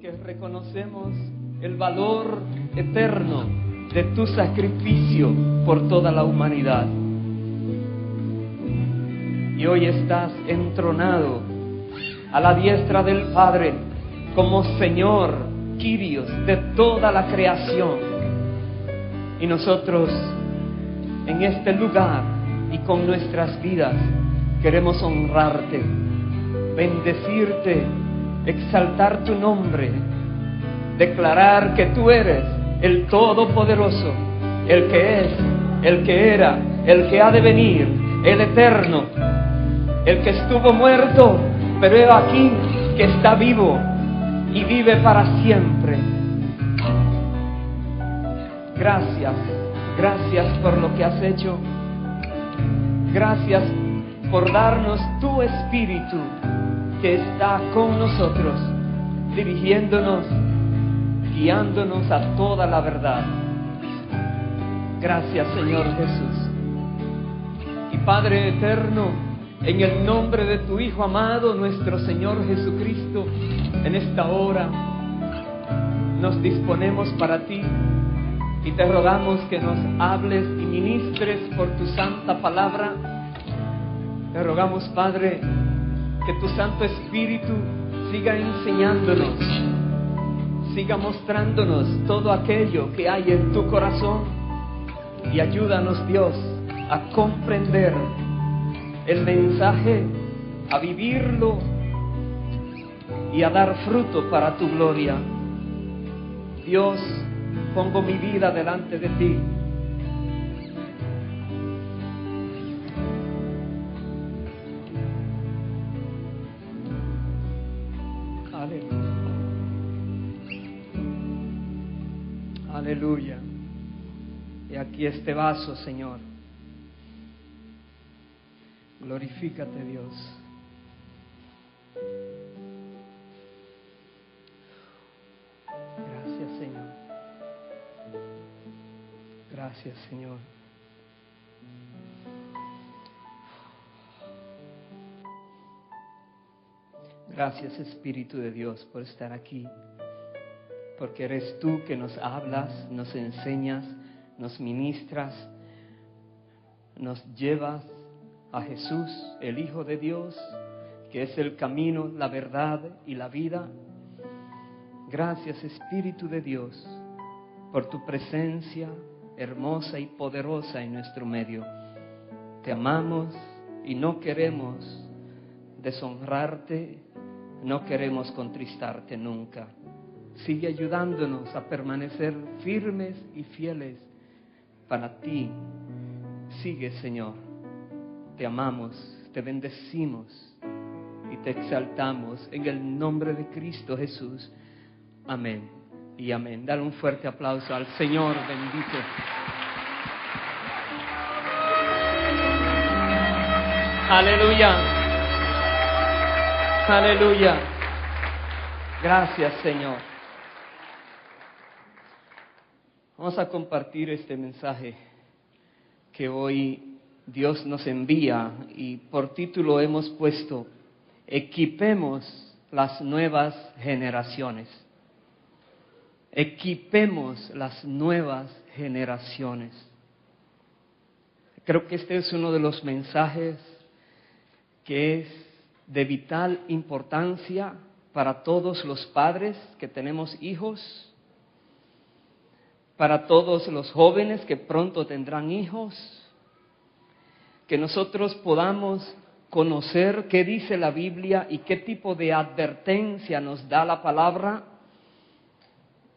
porque reconocemos el valor eterno de tu sacrificio por toda la humanidad. Y hoy estás entronado a la diestra del Padre como Señor, Kyrios, de toda la creación. Y nosotros en este lugar y con nuestras vidas queremos honrarte, bendecirte, exaltar tu nombre, declarar que tú eres el Todopoderoso, el que es, el que era, el que ha de venir, el eterno, el que estuvo muerto, pero he aquí que está vivo y vive para siempre. Gracias, gracias por lo que has hecho. Gracias por darnos tu Espíritu que está con nosotros, dirigiéndonos, guiándonos a toda la verdad. Gracias, Señor Jesús. Y Padre eterno, en el nombre de tu Hijo amado, nuestro Señor Jesucristo, en esta hora nos disponemos para ti y te rogamos que nos hables y ministres por tu santa palabra. Te rogamos, Padre, que tu Santo Espíritu siga enseñándonos, siga mostrándonos todo aquello que hay en tu corazón y ayúdanos, Dios, a comprender el mensaje, a vivirlo y a dar fruto para tu gloria. Dios, pongo mi vida delante de ti. Aleluya. Y aquí este vaso, Señor. Glorifícate, Dios. Gracias, Señor. Gracias, Señor. Gracias, Espíritu de Dios, por estar aquí. Porque eres tú que nos hablas, nos enseñas, nos ministras, nos llevas a Jesús, el Hijo de Dios, que es el camino, la verdad y la vida. Gracias, Espíritu de Dios, por tu presencia hermosa y poderosa en nuestro medio. Te amamos y no queremos deshonrarte, no queremos contristarte nunca. Sigue ayudándonos a permanecer firmes y fieles para ti. Sigue, Señor. Te amamos, te bendecimos y te exaltamos en el nombre de Cristo Jesús. Amén y amén. Dale un fuerte aplauso al Señor bendito. Aleluya. Aleluya. Gracias, Señor. Vamos a compartir este mensaje que hoy Dios nos envía y por título hemos puesto: Equipemos las nuevas generaciones. Equipemos las nuevas generaciones. Creo que este es uno de los mensajes que es de vital importancia para todos los padres que tenemos hijos, para todos los jóvenes que pronto tendrán hijos, que nosotros podamos conocer qué dice la Biblia y qué tipo de advertencia nos da la palabra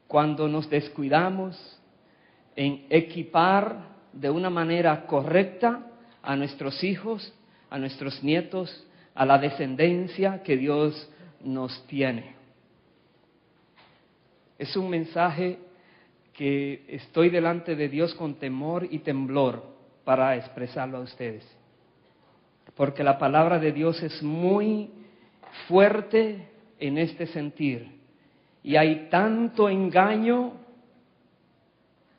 cuando nos descuidamos en equipar de una manera correcta a nuestros hijos, a nuestros nietos, a la descendencia que Dios nos tiene. Es un mensaje que estoy delante de Dios con temor y temblor para expresarlo a ustedes. Porque la palabra de Dios es muy fuerte en este sentir. Y hay tanto engaño,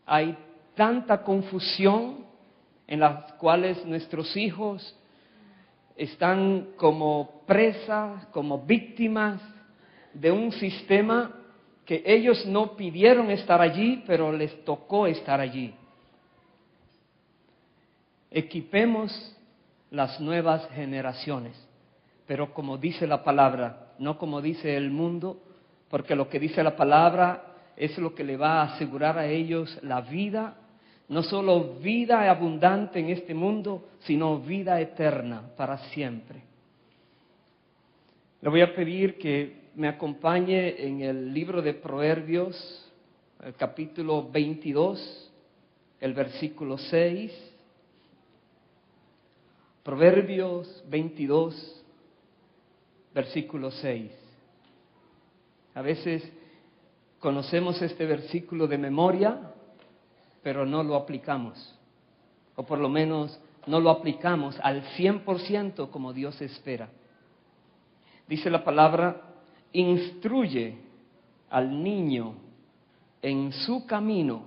hay tanta confusión en las cuales nuestros hijos están como presas, como víctimas de un sistema que ellos no pidieron estar allí, pero les tocó estar allí. Equipemos las nuevas generaciones, pero como dice la palabra, no como dice el mundo, porque lo que dice la palabra es lo que le va a asegurar a ellos la vida, no solo vida abundante en este mundo, sino vida eterna para siempre. Le voy a pedir que me acompañe en el libro de Proverbios, el capítulo 22, el versículo 6. Proverbios 22, versículo 6. A veces conocemos este versículo de memoria, pero no lo aplicamos. O por lo menos no lo aplicamos al 100% como Dios espera. Dice la palabra, instruye al niño en su camino,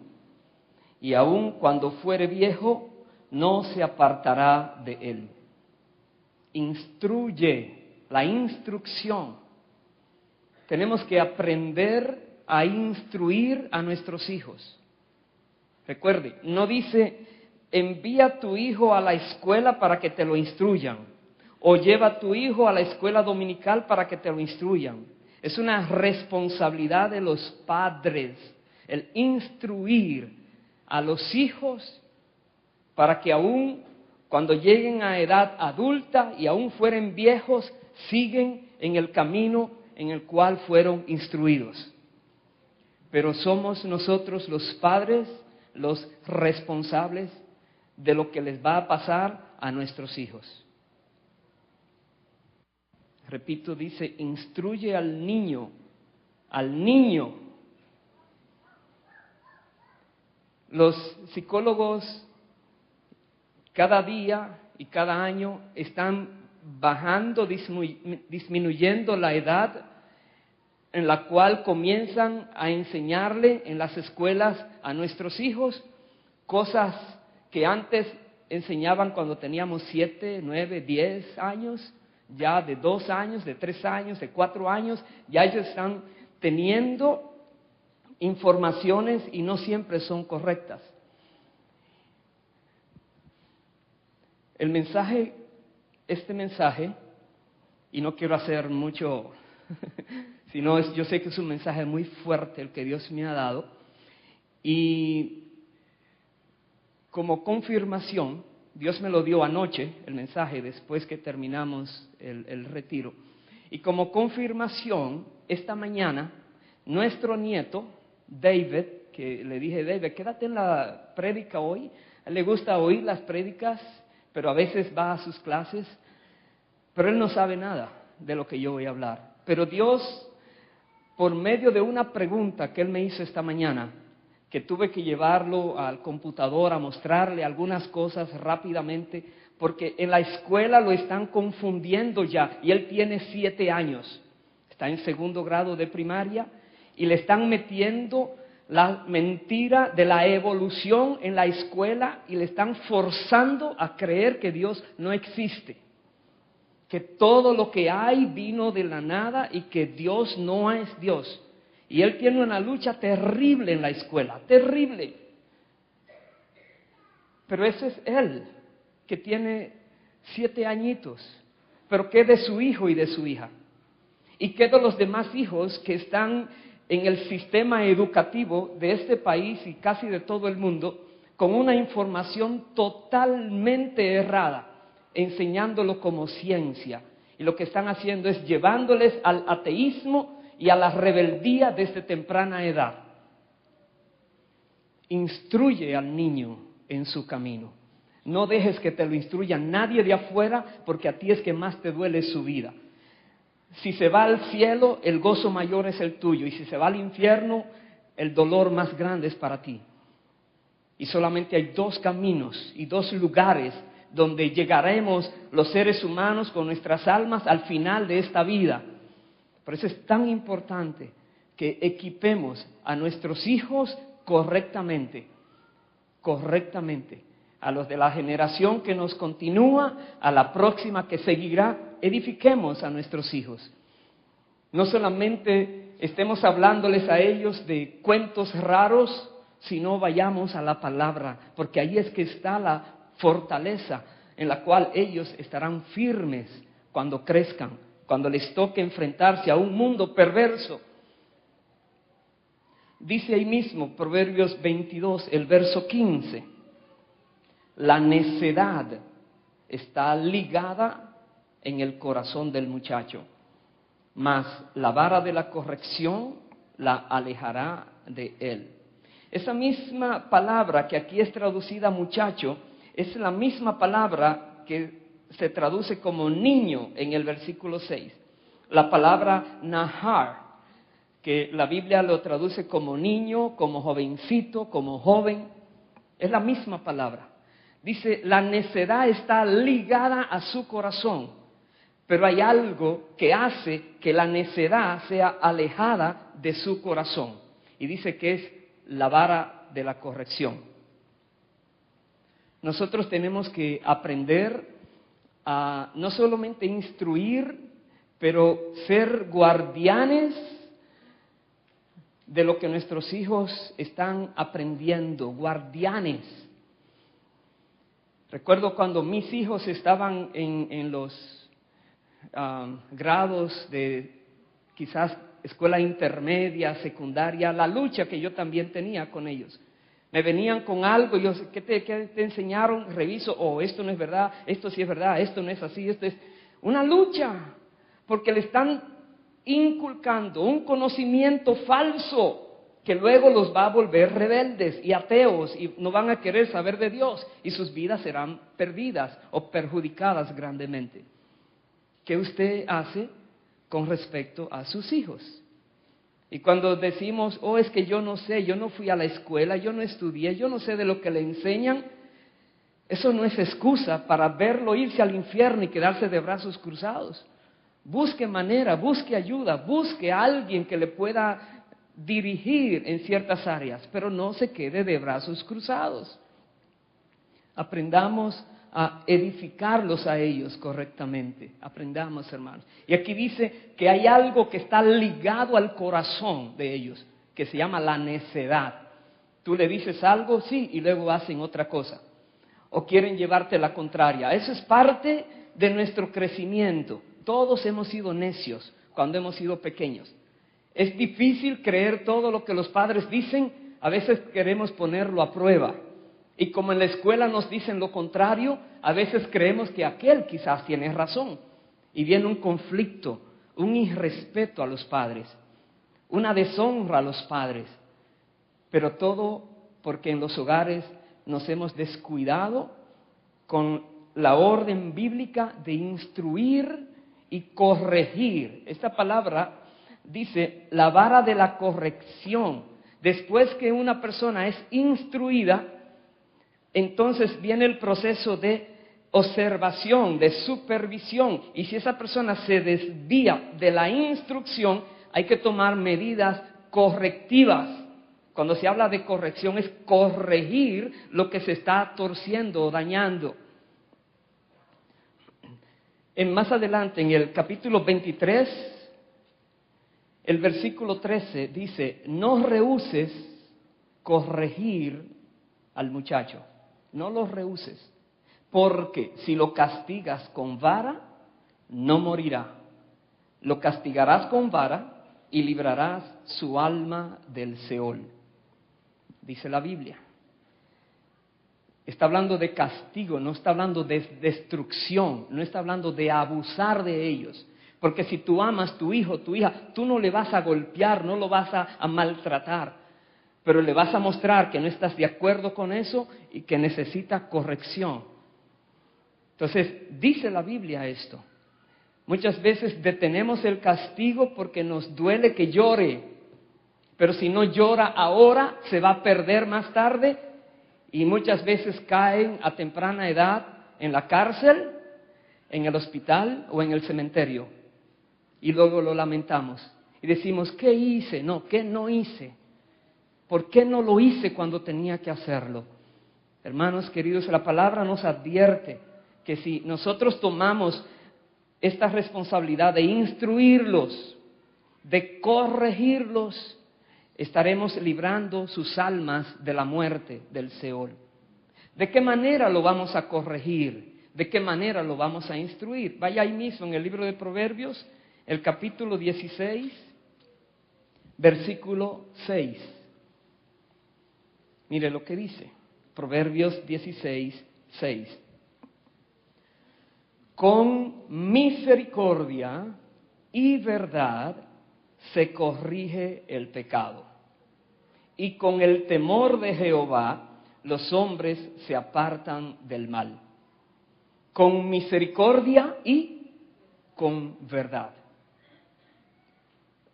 y aun cuando fuere viejo, no se apartará de él. Instruye, la instrucción. Tenemos que aprender a instruir a nuestros hijos. Recuerde, no dice, envía a tu hijo a la escuela para que te lo instruyan, o lleva a tu hijo a la escuela dominical para que te lo instruyan. Es una responsabilidad de los padres, el instruir a los hijos para que aún cuando lleguen a edad adulta y aún fueren viejos, siguen en el camino en el cual fueron instruidos. Pero somos nosotros los padres los responsables de lo que les va a pasar a nuestros hijos. Repito, dice, instruye al niño, al niño. Los psicólogos cada día y cada año están bajando, disminuyendo la edad en la cual comienzan a enseñarle en las escuelas a nuestros hijos cosas que antes enseñaban cuando teníamos 7, 9, 10 años, ya de 2 años, de 3 años, de 4 años, ya ellos están teniendo informaciones y no siempre son correctas. Este mensaje, y no quiero hacer mucho, sino yo sé que es un mensaje muy fuerte el que Dios me ha dado, y como confirmación, Dios me lo dio anoche, el mensaje, después que terminamos el retiro, y como confirmación, esta mañana, nuestro nieto, David, que le dije, David, quédate en la prédica hoy, a él le gusta oír las prédicas, pero a veces va a sus clases, pero él no sabe nada de lo que yo voy a hablar. Pero Dios, por medio de una pregunta que él me hizo esta mañana, que tuve que llevarlo al computador a mostrarle algunas cosas rápidamente, porque en la escuela lo están confundiendo ya, y él tiene 7 años, está en 2º grado de primaria, y le están metiendo la mentira de la evolución en la escuela y le están forzando a creer que Dios no existe, que todo lo que hay vino de la nada y que Dios no es Dios. Y él tiene una lucha terrible en la escuela, terrible. Pero ese es él, que tiene 7 añitos. Pero ¿qué de su hijo y de su hija? ¿Y qué de los demás hijos que están en el sistema educativo de este país y casi de todo el mundo, con una información totalmente errada, enseñándolo como ciencia? Y lo que están haciendo es llevándoles al ateísmo y a la rebeldía desde temprana edad. Instruye al niño en su camino. No dejes que te lo instruya nadie de afuera, porque a ti es que más te duele su vida. Si se va al cielo, el gozo mayor es el tuyo, y si se va al infierno, el dolor más grande es para ti. Y solamente hay 2 caminos y 2 lugares donde llegaremos los seres humanos con nuestras almas al final de esta vida. Por eso es tan importante que equipemos a nuestros hijos correctamente, a los de la generación que nos continúa, a la próxima que seguirá. Edifiquemos a nuestros hijos. No solamente estemos hablándoles a ellos de cuentos raros, sino vayamos a la palabra, porque ahí es que está la fortaleza en la cual ellos estarán firmes cuando crezcan, cuando les toque enfrentarse a un mundo perverso. Dice ahí mismo, Proverbios 22, el verso 15, la necedad está ligada en el corazón del muchacho, mas la vara de la corrección la alejará de él. Esa misma palabra que aquí es traducida muchacho, es la misma palabra que se traduce como niño en el versículo 6. La palabra nahar, que la Biblia lo traduce como niño, como jovencito, como joven, es la misma palabra. Dice, la necedad está ligada a su corazón, pero hay algo que hace que la necedad sea alejada de su corazón. Y dice que es la vara de la corrección. Nosotros tenemos que aprender a no solamente instruir, pero ser guardianes de lo que nuestros hijos están aprendiendo, guardianes. Recuerdo cuando mis hijos estaban en los grados de quizás escuela intermedia, secundaria, la lucha que yo también tenía con ellos. Me venían con algo y yo, ¿qué te enseñaron? Reviso, esto no es verdad, esto sí es verdad, esto no es así, esto es una lucha, porque le están inculcando un conocimiento falso que luego los va a volver rebeldes y ateos y no van a querer saber de Dios y sus vidas serán perdidas o perjudicadas grandemente. ¿Qué usted hace con respecto a sus hijos? Y cuando decimos, es que yo no sé, yo no fui a la escuela, yo no estudié, yo no sé de lo que le enseñan, eso no es excusa para verlo irse al infierno y quedarse de brazos cruzados. Busque manera, busque ayuda, busque a alguien que le pueda dirigir en ciertas áreas, pero no se quede de brazos cruzados. Aprendamos a edificarlos a ellos correctamente. Aprendamos, hermanos. Y aquí dice que hay algo que está ligado al corazón de ellos, que se llama la necedad. Tú le dices algo, sí, y luego hacen otra cosa. O quieren llevarte la contraria. Eso es parte de nuestro crecimiento. Todos hemos sido necios cuando hemos sido pequeños. Es difícil creer todo lo que los padres dicen. A veces queremos ponerlo a prueba. Y como en la escuela nos dicen lo contrario, a veces creemos que aquel quizás tiene razón. Y viene un conflicto, un irrespeto a los padres, una deshonra a los padres. Pero todo porque en los hogares nos hemos descuidado con la orden bíblica de instruir y corregir. Esta palabra dice la vara de la corrección. Después que una persona es instruida, entonces viene el proceso de observación, de supervisión. Y si esa persona se desvía de la instrucción, hay que tomar medidas correctivas. Cuando se habla de corrección es corregir lo que se está torciendo o dañando. Más adelante, en el capítulo 23, el versículo 13 dice, no rehuses corregir al muchacho. No lo rehuses, porque si lo castigas con vara, no morirá. Lo castigarás con vara y librarás su alma del Seol. Dice la Biblia. Está hablando de castigo, no está hablando de destrucción, no está hablando de abusar de ellos. Porque si tú amas tu hijo, tu hija, tú no le vas a golpear, no lo vas a maltratar. Pero le vas a mostrar que no estás de acuerdo con eso y que necesita corrección. Entonces, dice la Biblia esto. Muchas veces detenemos el castigo porque nos duele que llore. Pero si no llora ahora, se va a perder más tarde. Y muchas veces caen a temprana edad en la cárcel, en el hospital o en el cementerio. Y luego lo lamentamos. Y decimos, ¿qué hice? No, ¿qué no hice? ¿Por qué no lo hice cuando tenía que hacerlo? Hermanos queridos, la palabra nos advierte que si nosotros tomamos esta responsabilidad de instruirlos, de corregirlos, estaremos librando sus almas de la muerte, del Seol. ¿De qué manera lo vamos a corregir? ¿De qué manera lo vamos a instruir? Vaya ahí mismo en el libro de Proverbios, el capítulo 16, versículo 6. Mire lo que dice, Proverbios 16, 6. Con misericordia y verdad se corrige el pecado, y con el temor de Jehová los hombres se apartan del mal. Con misericordia y con verdad.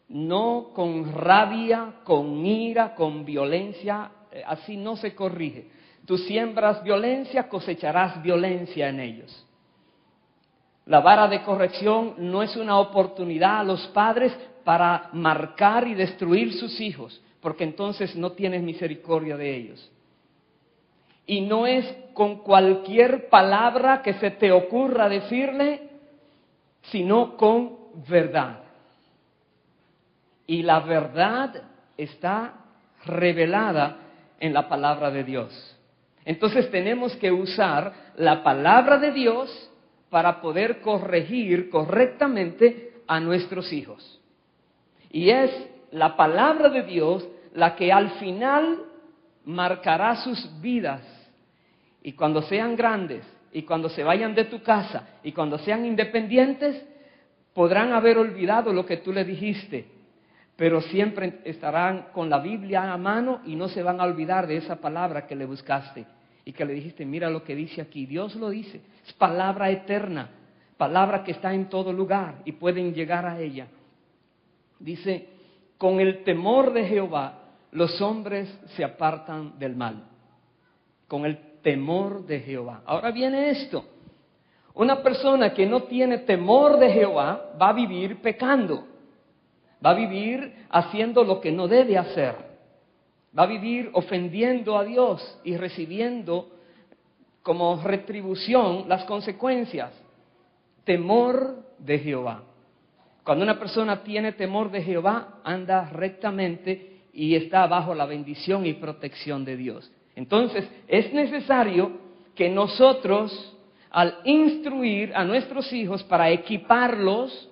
No con rabia, con ira, con violencia, así no se corrige. Tú siembras violencia, cosecharás violencia en ellos. La vara de corrección no es una oportunidad a los padres para marcar y destruir sus hijos, porque entonces no tienes misericordia de ellos. Y no es con cualquier palabra que se te ocurra decirle, sino con verdad. Y la verdad está revelada en la palabra de Dios. Entonces tenemos que usar la palabra de Dios para poder corregir correctamente a nuestros hijos. Y es la palabra de Dios la que al final marcará sus vidas. Y cuando sean grandes, y cuando se vayan de tu casa, y cuando sean independientes, podrán haber olvidado lo que tú le dijiste, pero siempre estarán con la Biblia a mano y no se van a olvidar de esa palabra que le buscaste y que le dijiste, mira lo que dice aquí, Dios lo dice, es palabra eterna, palabra que está en todo lugar y pueden llegar a ella. Dice, con el temor de Jehová los hombres se apartan del mal. Con el temor de Jehová. Ahora viene esto. Una persona que no tiene temor de Jehová va a vivir pecando. Va a vivir haciendo lo que no debe hacer. Va a vivir ofendiendo a Dios y recibiendo como retribución las consecuencias. Temor de Jehová. Cuando una persona tiene temor de Jehová, anda rectamente y está bajo la bendición y protección de Dios. Entonces, es necesario que nosotros, al instruir a nuestros hijos para equiparlos,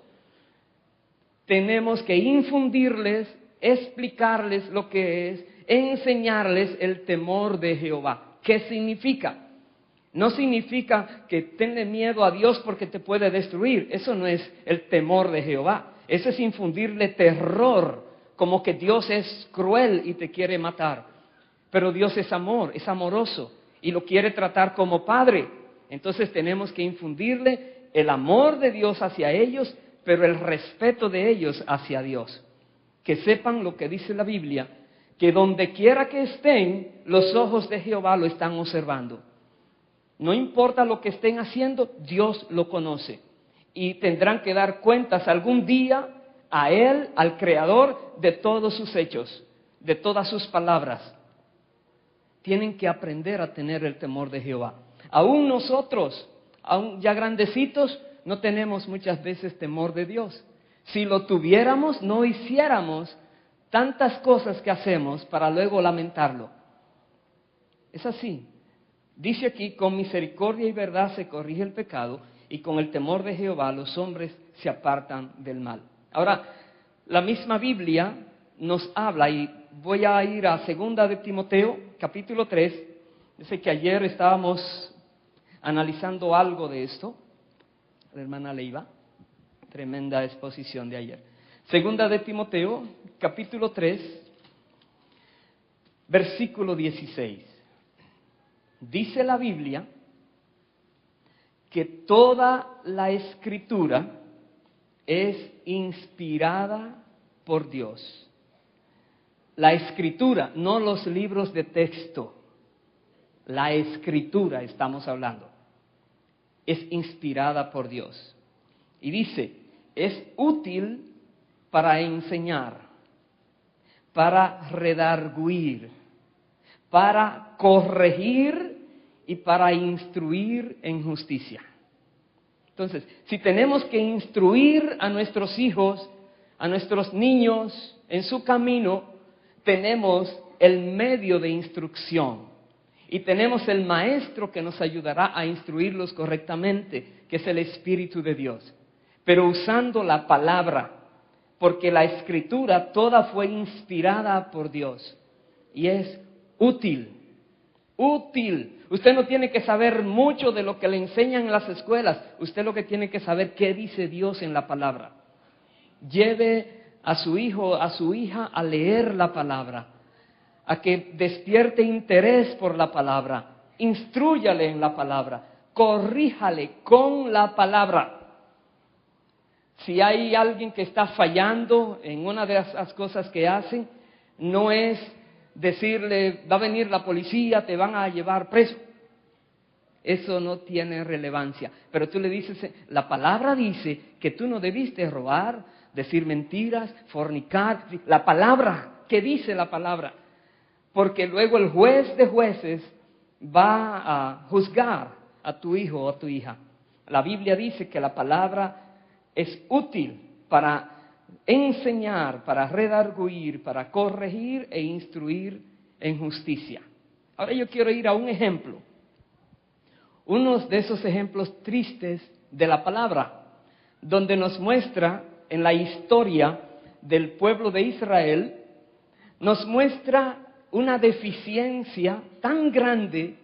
tenemos que infundirles, explicarles lo que es, enseñarles el temor de Jehová. ¿Qué significa? No significa que tenle miedo a Dios porque te puede destruir. Eso no es el temor de Jehová. Eso es infundirle terror, como que Dios es cruel y te quiere matar. Pero Dios es amor, es amoroso y lo quiere tratar como padre. Entonces tenemos que infundirle el amor de Dios hacia ellos, pero el respeto de ellos hacia Dios. Que sepan lo que dice la Biblia, que donde quiera que estén, los ojos de Jehová lo están observando. No importa lo que estén haciendo, Dios lo conoce. Y tendrán que dar cuentas algún día a Él, al Creador, de todos sus hechos, de todas sus palabras. Tienen que aprender a tener el temor de Jehová. Aún nosotros, aún ya grandecitos, no tenemos muchas veces temor de Dios. Si lo tuviéramos, no hiciéramos tantas cosas que hacemos para luego lamentarlo. Es así. Dice aquí, con misericordia y verdad se corrige el pecado, y con el temor de Jehová los hombres se apartan del mal. Ahora, la misma Biblia nos habla, y voy a ir a 2 de Timoteo, capítulo 3. Yo sé que ayer estábamos analizando algo de esto, la hermana Leiva, tremenda exposición de ayer. 2 de Timoteo, capítulo 3, versículo 16. Dice la Biblia que toda la Escritura es inspirada por Dios. La Escritura, no los libros de texto. La Escritura estamos hablando. Es inspirada por Dios. Y dice, es útil para enseñar, para redarguir, para corregir y para instruir en justicia. Entonces, si tenemos que instruir a nuestros hijos a nuestros niños en su camino, tenemos el medio de instrucción y tenemos el maestro que nos ayudará a instruirlos correctamente, que es el Espíritu de Dios, pero usando la palabra, porque la Escritura toda fue inspirada por Dios y es útil. Útil. Usted no tiene que saber mucho de lo que le enseñan en las escuelas. Usted lo que tiene que saber qué dice Dios en la palabra. Lleve a su hijo, a su hija a leer la palabra, a que despierte interés por la palabra. Instrúyale en la palabra. Corríjale con la palabra. Si hay alguien que está fallando en una de esas cosas que hacen, no es decirle, va a venir la policía, te van a llevar preso. Eso no tiene relevancia. Pero tú le dices, la palabra dice que tú no debiste robar, decir mentiras, fornicar. La palabra, ¿qué dice la palabra? Porque luego el juez de jueces va a juzgar a tu hijo o a tu hija. La Biblia dice que la palabra es útil para enseñar, para redarguir, para corregir e instruir en justicia. Ahora yo quiero ir a un ejemplo. Uno de esos ejemplos tristes de la palabra, donde nos muestra en la historia del pueblo de Israel, nos muestra una deficiencia tan grande,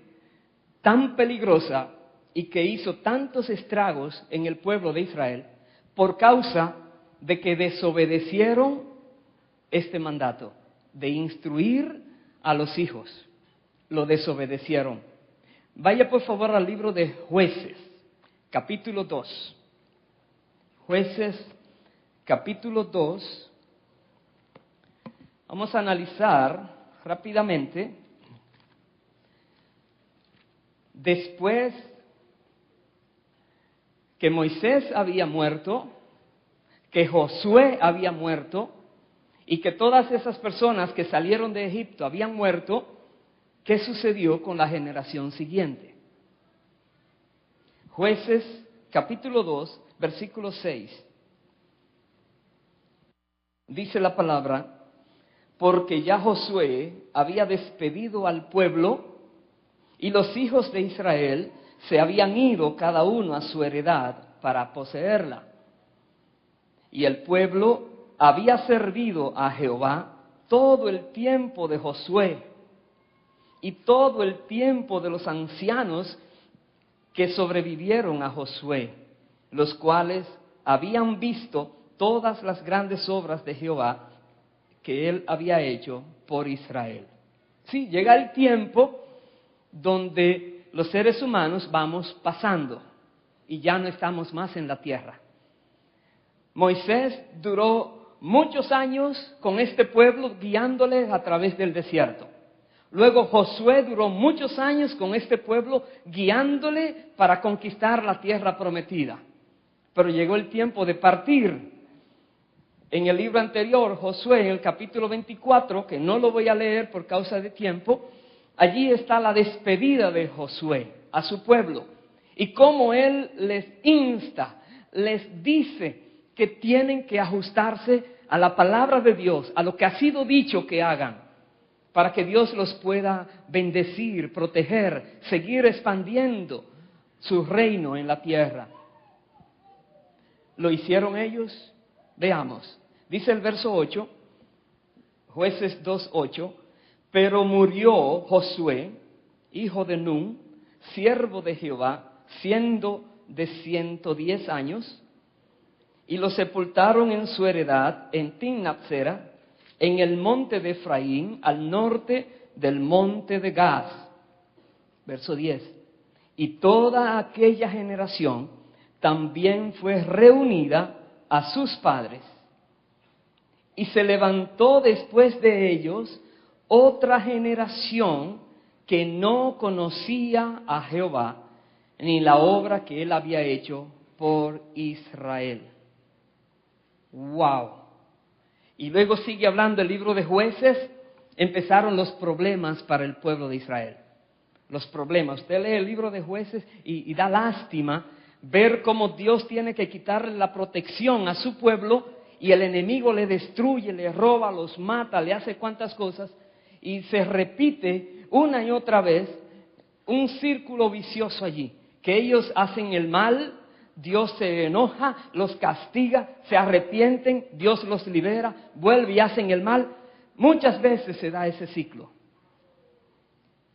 tan peligrosa, y que hizo tantos estragos en el pueblo de Israel, por causa de que desobedecieron este mandato de instruir a los hijos. Lo desobedecieron. Vaya por favor al libro de Jueces, capítulo 2. Jueces, capítulo 2. Vamos a analizar rápidamente. Después que Moisés había muerto, que Josué había muerto y que todas esas personas que salieron de Egipto habían muerto, ¿qué sucedió con la generación siguiente? Jueces, capítulo 2, versículo 6. Dice la palabra, porque ya Josué había despedido al pueblo y los hijos de Israel se habían ido cada uno a su heredad para poseerla. Y el pueblo había servido a Jehová todo el tiempo de Josué y todo el tiempo de los ancianos que sobrevivieron a Josué, los cuales habían visto todas las grandes obras de Jehová que él había hecho por Israel. Sí, llega el tiempo donde los seres humanos vamos pasando y ya no estamos más en la tierra. Moisés duró muchos años con este pueblo guiándoles a través del desierto. Luego Josué duró muchos años con este pueblo guiándole para conquistar la tierra prometida. Pero llegó el tiempo de partir. En el libro anterior, Josué, en el capítulo 24, que no lo voy a leer por causa de tiempo, allí está la despedida de Josué a su pueblo y cómo él les insta, les dice que tienen que ajustarse a la palabra de Dios, a lo que ha sido dicho que hagan, para que Dios los pueda bendecir, proteger, seguir expandiendo su reino en la tierra. ¿Lo hicieron ellos? Veamos. Dice el verso 8, Jueces 2:8, pero murió Josué, hijo de Nun, siervo de Jehová, siendo de 110 años, y lo sepultaron en su heredad en Timnath-Sera, en el monte de Efraín, al norte del monte de Gaz. Verso 10. Y toda aquella generación también fue reunida a sus padres. Y se levantó después de ellos otra generación que no conocía a Jehová, ni la obra que él había hecho por Israel. ¡Wow! Y luego sigue hablando el libro de Jueces. Empezaron los problemas para el pueblo de Israel. Los problemas. Usted lee el libro de Jueces y da lástima ver cómo Dios tiene que quitarle la protección a su pueblo y el enemigo le destruye, le roba, los mata, le hace cuantas cosas, y se repite una y otra vez un círculo vicioso allí, que ellos hacen el mal, Dios se enoja, los castiga, se arrepienten, Dios los libera, vuelve y hacen el mal. Muchas veces se da ese ciclo.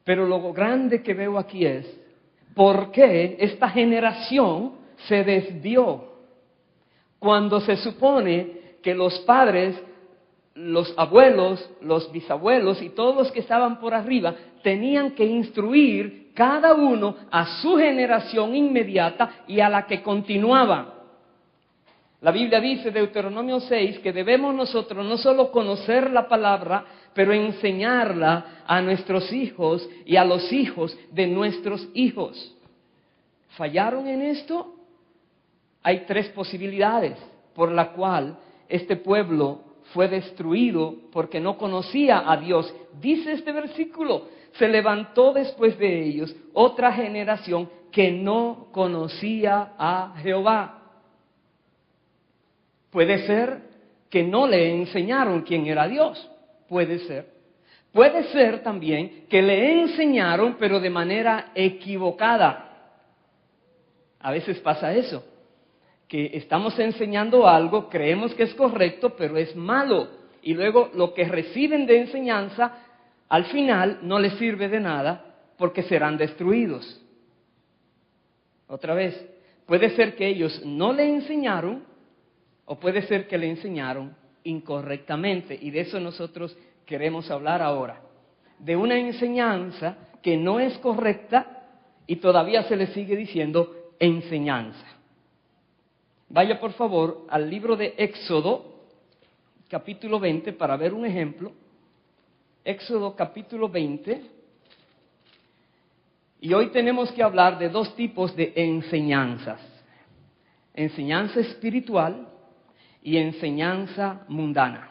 Pero lo grande que veo aquí es, ¿por qué esta generación se desvió? Cuando se supone que los padres, los abuelos, los bisabuelos y todos los que estaban por arriba tenían que instruir cada uno a su generación inmediata y a la que continuaba. La Biblia dice, Deuteronomio 6, que debemos nosotros no solo conocer la palabra, pero enseñarla a nuestros hijos y a los hijos de nuestros hijos. ¿Fallaron en esto? Hay 3 posibilidades por la cual este pueblo fue destruido porque no conocía a Dios. Dice este versículo, se levantó después de ellos otra generación que no conocía a Jehová. Puede ser que no le enseñaron quién era Dios, puede ser. Puede ser también que le enseñaron pero de manera equivocada. A veces pasa eso, que estamos enseñando algo, creemos que es correcto, pero es malo. Y luego lo que reciben de enseñanza, al final no les sirve de nada porque serán destruidos. Otra vez, puede ser que ellos no le enseñaron o puede ser que le enseñaron incorrectamente. Y de eso nosotros queremos hablar ahora. De una enseñanza que no es correcta y todavía se le sigue diciendo enseñanza. Vaya por favor al libro de Éxodo, capítulo 20, para ver un ejemplo. Éxodo capítulo 20. Y hoy tenemos que hablar de 2 tipos de enseñanzas. Enseñanza espiritual y enseñanza mundana.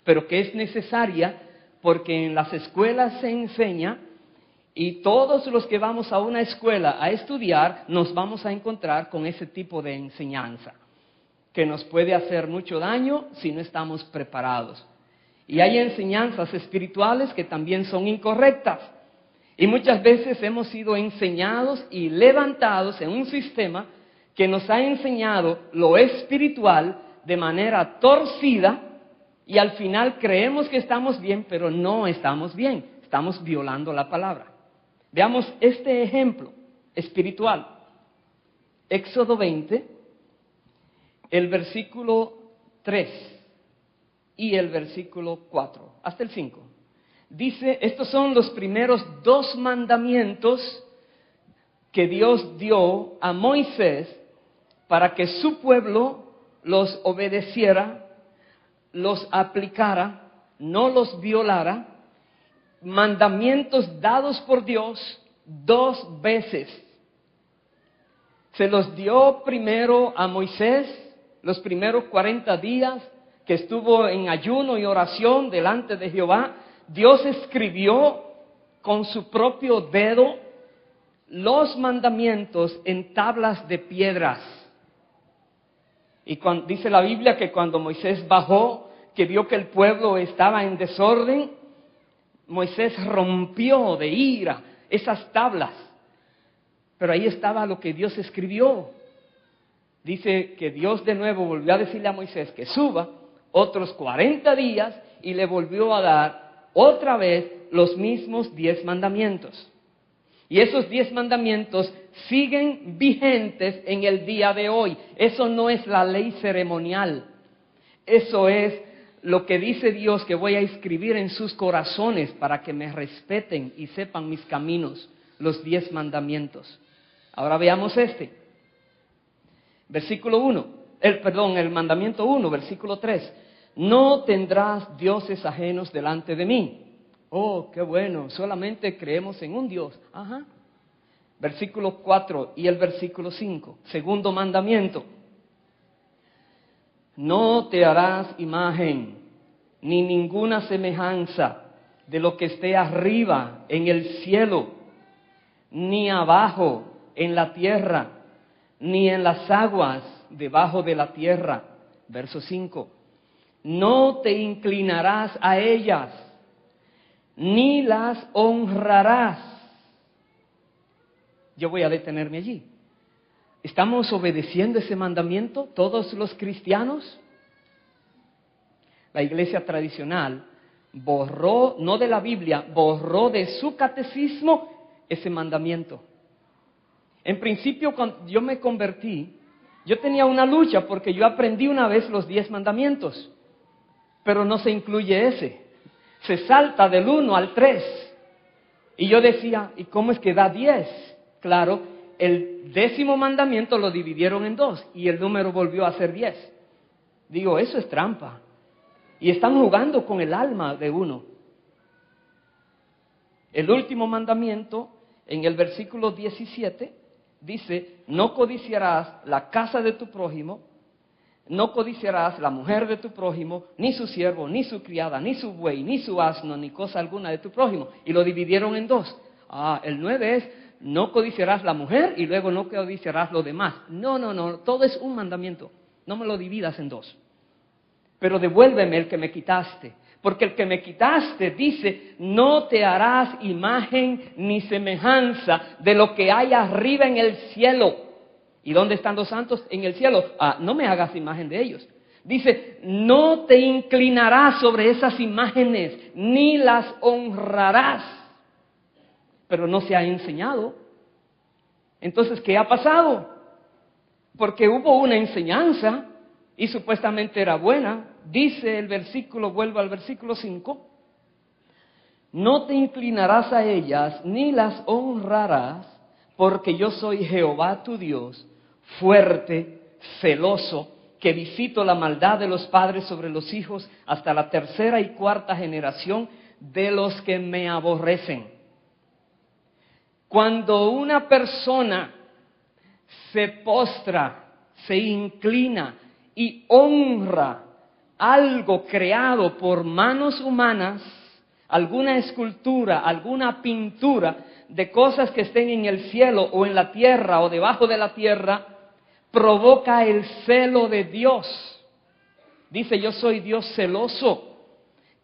Pero que es necesaria porque en las escuelas se enseña y todos los que vamos a una escuela a estudiar nos vamos a encontrar con ese tipo de enseñanza que nos puede hacer mucho daño si no estamos preparados. Y hay enseñanzas espirituales que también son incorrectas. Y muchas veces hemos sido enseñados y levantados en un sistema que nos ha enseñado lo espiritual de manera torcida y al final creemos que estamos bien, pero no estamos bien. Estamos violando la palabra. Veamos este ejemplo espiritual. Éxodo 20, el versículo 3 y el versículo 4, hasta el 5. Dice, estos son los primeros 2 mandamientos que Dios dio a Moisés para que su pueblo los obedeciera, los aplicara, no los violara. Mandamientos dados por Dios 2 veces. Se los dio primero a Moisés, los primeros 40 días que estuvo en ayuno y oración delante de Jehová. Dios escribió con su propio dedo los mandamientos en tablas de piedras. Y dice la Biblia que cuando Moisés bajó, que vio que el pueblo estaba en desorden, Moisés rompió de ira esas tablas. Pero ahí estaba lo que Dios escribió. Dice que Dios de nuevo volvió a decirle a Moisés que suba otros 40 días y le volvió a dar otra vez los mismos 10 mandamientos. Y esos 10 mandamientos siguen vigentes en el día de hoy. Eso no es la ley ceremonial. Eso es lo que dice Dios que voy a escribir en sus corazones para que me respeten y sepan mis caminos. Los 10 mandamientos. Ahora veamos este. Versículo 1. El mandamiento 1, versículo 3. No tendrás dioses ajenos delante de mí. Oh, qué bueno, solamente creemos en un Dios. Ajá. Versículo 4 y el versículo 5. Segundo mandamiento. No te harás imagen ni ninguna semejanza de lo que esté arriba en el cielo, ni abajo en la tierra, ni en las aguas debajo de la tierra. Verso 5. no te inclinarás a ellas, ni las honrarás. Yo voy a detenerme allí. ¿Estamos obedeciendo ese mandamiento todos los cristianos? La iglesia tradicional borró, no de la Biblia, borró de su catecismo ese mandamiento. En principio, cuando yo me convertí, yo tenía una lucha porque yo aprendí una vez los 10 mandamientos, pero no se incluye ese. Se salta del 1 al 3. Y yo decía, ¿y cómo es que da 10? Claro, el 10º mandamiento lo dividieron en 2 y el número volvió a ser 10. Digo, eso es trampa. Y están jugando con el alma de uno. El último mandamiento, en el versículo 17, dice, no codiciarás la casa de tu prójimo, no codiciarás la mujer de tu prójimo, ni su siervo, ni su criada, ni su buey, ni su asno, ni cosa alguna de tu prójimo. Y lo dividieron en 2. El 9 es, no codiciarás la mujer y luego no codiciarás lo demás. No, todo es un mandamiento. No me lo dividas en 2. Pero devuélveme el que me quitaste. Porque el que me quitaste dice, no te harás imagen ni semejanza de lo que hay arriba en el cielo. ¿Y dónde están los santos? En el cielo. No me hagas imagen de ellos. Dice, no te inclinarás sobre esas imágenes, ni las honrarás. Pero no se ha enseñado. Entonces, ¿qué ha pasado? Porque hubo una enseñanza y supuestamente era buena. Dice el versículo, vuelvo al versículo 5, no te inclinarás a ellas ni las honrarás, porque yo soy Jehová tu Dios, fuerte, celoso, que visito la maldad de los padres sobre los hijos hasta la 3ª y 4ª generación de los que me aborrecen. Cuando una persona se postra, se inclina y honra algo creado por manos humanas, alguna escultura, alguna pintura de cosas que estén en el cielo o en la tierra o debajo de la tierra, provoca el celo de Dios. Dice, yo soy Dios celoso,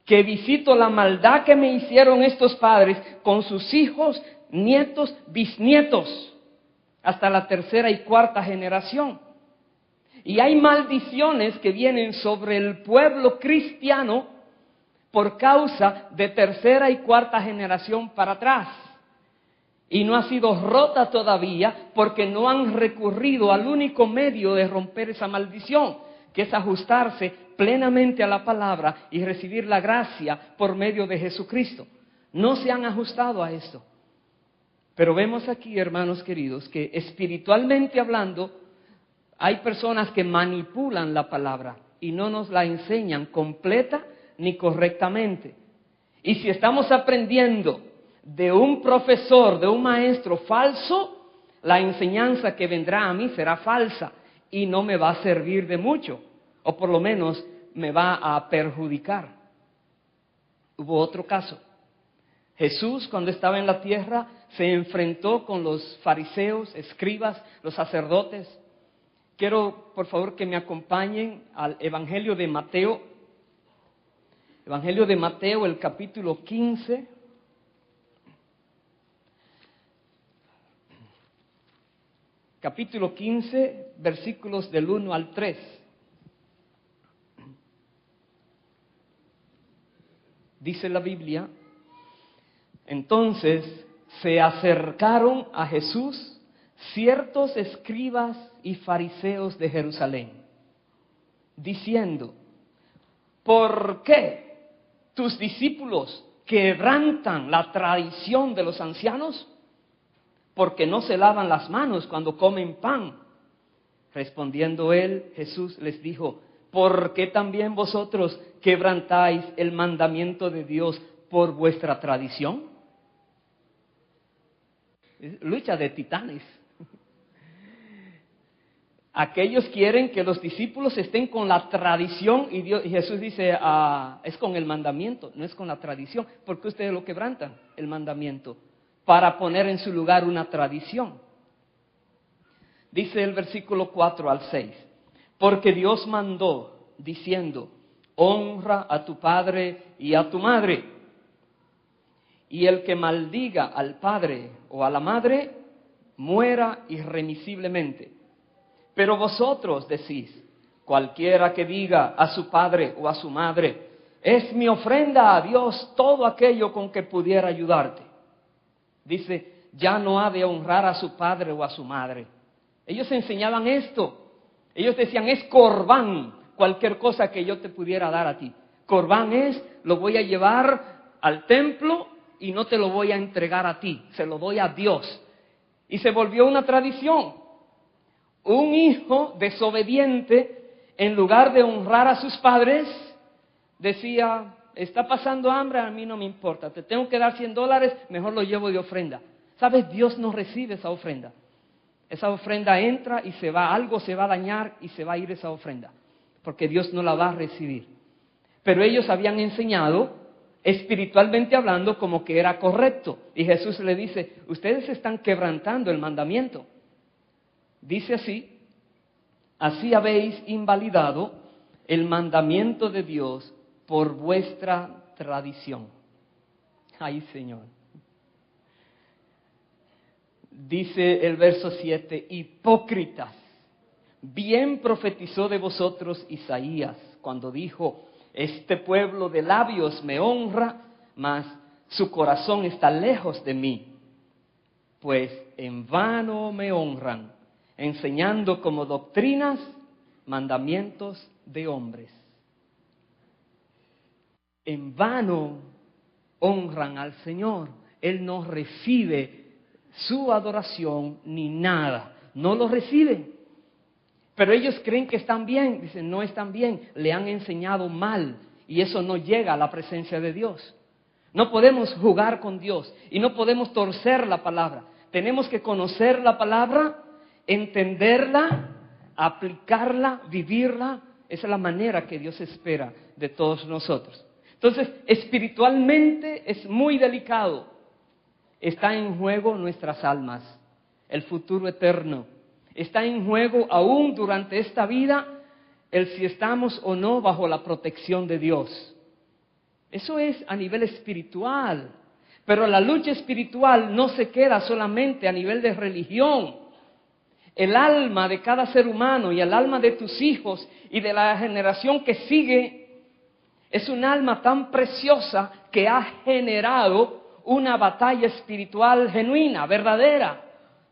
que visito la maldad que me hicieron estos padres con sus hijos, nietos, bisnietos, hasta la 3ª y 4ª generación. Y hay maldiciones que vienen sobre el pueblo cristiano por causa de 3ª y 4ª generación para atrás. Y no ha sido rota todavía porque no han recurrido al único medio de romper esa maldición, que es ajustarse plenamente a la palabra y recibir la gracia por medio de Jesucristo. No se han ajustado a esto. Pero vemos aquí, hermanos queridos, que espiritualmente hablando, hay personas que manipulan la palabra y no nos la enseñan completa ni correctamente. Y si estamos aprendiendo de un profesor, de un maestro falso, la enseñanza que vendrá a mí será falsa y no me va a servir de mucho, o por lo menos me va a perjudicar. Hubo otro caso. Jesús, cuando estaba en la tierra, se enfrentó con los fariseos, escribas, los sacerdotes. Quiero, por favor, que me acompañen al Evangelio de Mateo. Evangelio de Mateo, el capítulo 15. Capítulo 15, versículos del 1 al 3. Dice la Biblia, entonces se acercaron a Jesús ciertos escribas y fariseos de Jerusalén, diciendo, ¿por qué tus discípulos quebrantan la tradición de los ancianos? Porque no se lavan las manos cuando comen pan. Respondiendo él, Jesús les dijo, ¿por qué también vosotros quebrantáis el mandamiento de Dios por vuestra tradición? Lucha de titanes. Aquellos quieren que los discípulos estén con la tradición y Jesús dice, es con el mandamiento, no es con la tradición. ¿Por qué ustedes lo quebrantan, el mandamiento? Para poner en su lugar una tradición. Dice el versículo 4 al 6, porque Dios mandó, diciendo, honra a tu padre y a tu madre. Y el que maldiga al padre o a la madre, muera irremisiblemente. Pero vosotros decís, cualquiera que diga a su padre o a su madre, es mi ofrenda a Dios todo aquello con que pudiera ayudarte. Dice, ya no ha de honrar a su padre o a su madre. Ellos enseñaban esto. Ellos decían, es corbán, cualquier cosa que yo te pudiera dar a ti. Corbán es, lo voy a llevar al templo y no te lo voy a entregar a ti, se lo doy a Dios. Y se volvió una tradición. Un hijo desobediente, en lugar de honrar a sus padres, decía, está pasando hambre, a mí no me importa, te tengo que dar $100, mejor lo llevo de ofrenda. ¿Sabes? Dios no recibe esa ofrenda. Esa ofrenda entra y se va, algo se va a dañar y se va a ir esa ofrenda, porque Dios no la va a recibir. Pero ellos habían enseñado, espiritualmente hablando, como que era correcto. Y Jesús le dice, ustedes están quebrantando el mandamiento. Dice así, así habéis invalidado el mandamiento de Dios por vuestra tradición. Ay, Señor. Dice el verso 7, hipócritas, bien profetizó de vosotros Isaías cuando dijo, este pueblo de labios me honra, mas su corazón está lejos de mí. Pues en vano me honran, enseñando como doctrinas mandamientos de hombres. En vano honran al Señor. Él no recibe su adoración ni nada. No lo reciben. Pero ellos creen que están bien. Dicen, no están bien. Le han enseñado mal. Y eso no llega a la presencia de Dios. No podemos jugar con Dios. Y no podemos torcer la palabra. Tenemos que conocer la palabra, entenderla, aplicarla, vivirla. Esa es la manera que Dios espera de todos nosotros. Entonces, espiritualmente es muy delicado. Está en juego nuestras almas, el futuro eterno. Está en juego aún durante esta vida el si estamos o no bajo la protección de Dios. Eso es a nivel espiritual. Pero la lucha espiritual no se queda solamente a nivel de religión. El alma de cada ser humano y el alma de tus hijos y de la generación que sigue es un alma tan preciosa que ha generado una batalla espiritual genuina, verdadera,